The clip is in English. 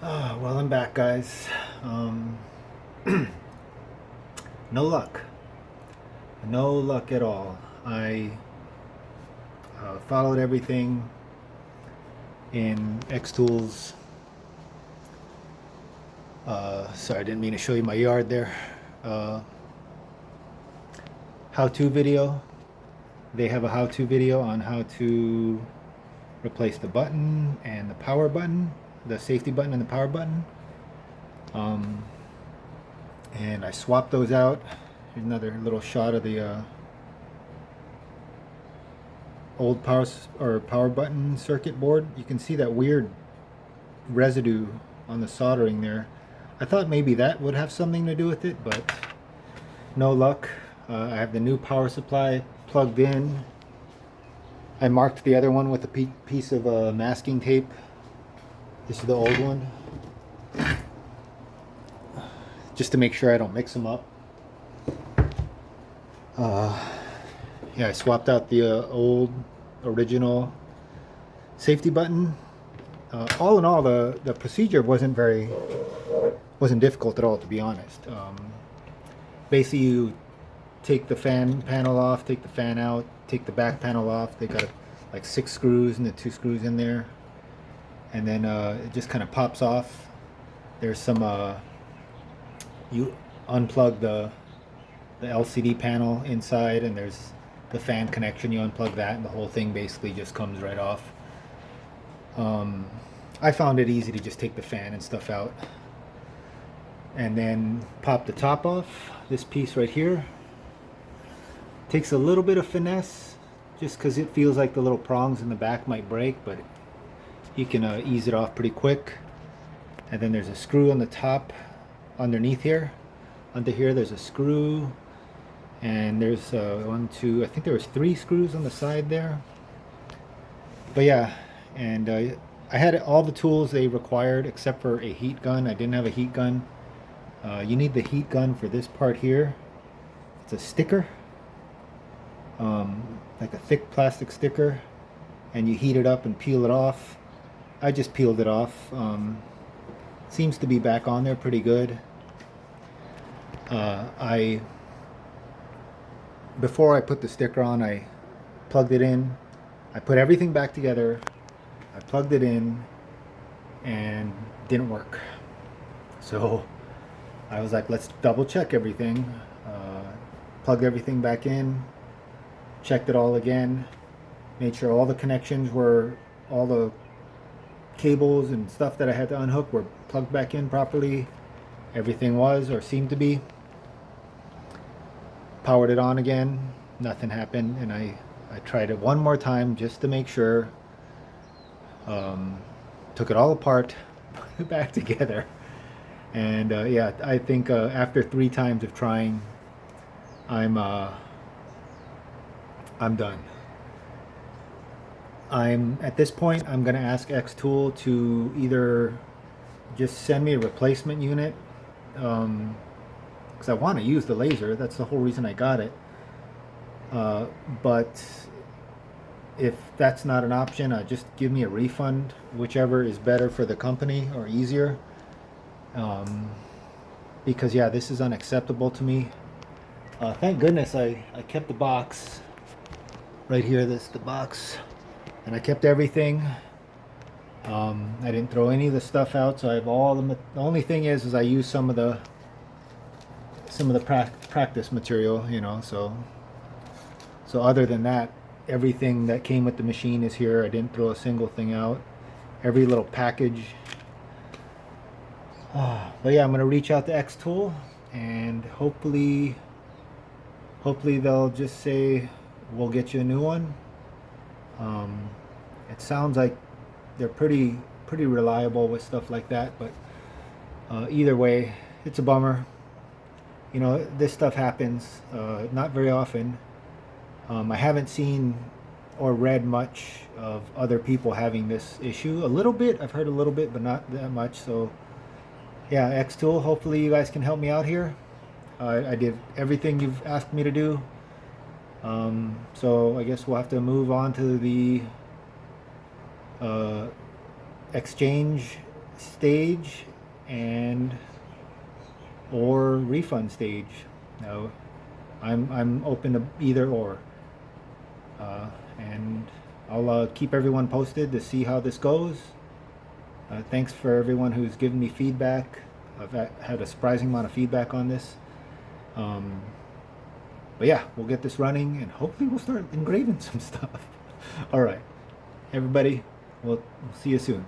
Well, I'm back, guys. Um, no luck. No luck at all. I followed everything in Xtool's. Sorry, I didn't mean to show you my yard there. Uh, how-to video. They have a how-to video on how to replace the button and the power button, the safety button and the power button. Um, and I swapped those out. Here's another little shot of the old power button circuit board. You can see that weird residue on the soldering there. I thought maybe that would have something to do with it, but no luck. I have the new power supply plugged in. I marked the other one with a piece of masking tape. This is the old one, just to make sure I don't mix them up. Yeah, I swapped out the old original safety button. All in all, the procedure wasn't difficult at all, to be honest. Basically, you take the fan panel off, take the fan out, take the back panel off. They got like 6 screws and the 2 screws in there, and then it just kind of pops off. There's some you unplug the LCD panel inside, and there's the fan connection. You unplug that, and the whole thing basically just comes right off. I found it easy to just take the fan and stuff out, and then pop the top off. This piece right here takes a little bit of finesse, just because it feels like the little prongs in the back might break, but you can ease it off pretty quick. And then there's a screw on the top underneath here. Under here there's a screw, and there's one, two, I think there was 3 screws on the side there. But yeah, and I had all the tools they required except for a heat gun. I didn't have a heat gun. You need the heat gun for this part here. It's a sticker, like a thick plastic sticker, and you heat it up and peel it off. I just peeled it off. Seems to be back on there pretty good. Before I put the sticker on, I plugged it in. I put everything back together. I plugged it in, and didn't work. So I was like, let's double check everything. Plugged everything back in, checked it all again, made sure all the connections were, all the cables and stuff that I had to unhook were plugged back in properly. Everything was, or seemed to be. Powered it on again, nothing happened, and I tried it one more time just to make sure. Took it all apart, put it back together, and yeah, I think after 3 times of trying, I'm done. At this point, I'm gonna ask Xtool to either just send me a replacement unit, because I want to use the laser. That's the whole reason I got it. But if that's not an option, just give me a refund, whichever is better for the company or easier. Because yeah, this is unacceptable to me. Thank goodness I kept the box right here. This is the box, and I kept everything. I didn't throw any of the stuff out, so I have all the only thing is I use some of the practice material, you know. So other than that, everything that came with the machine is here. I didn't throw a single thing out. Every little package. But yeah, I'm gonna reach out to Xtool, and hopefully they'll just say we'll get you a new one. It sounds like they're pretty reliable with stuff like that, but either way, it's a bummer. You know, this stuff happens not very often. I haven't seen or read much of other people having this issue. A little bit, I've heard a little bit, but not that much. So yeah, Xtool, hopefully you guys can help me out here. I did everything you've asked me to do. So I guess we'll have to move on to the exchange stage and or refund stage. Now, I'm open to either or, and I'll keep everyone posted to see how this goes. Thanks for everyone who's given me feedback. I've had a surprising amount of feedback on this. But yeah, we'll get this running and hopefully we'll start engraving some stuff. All right, everybody, we'll see you soon.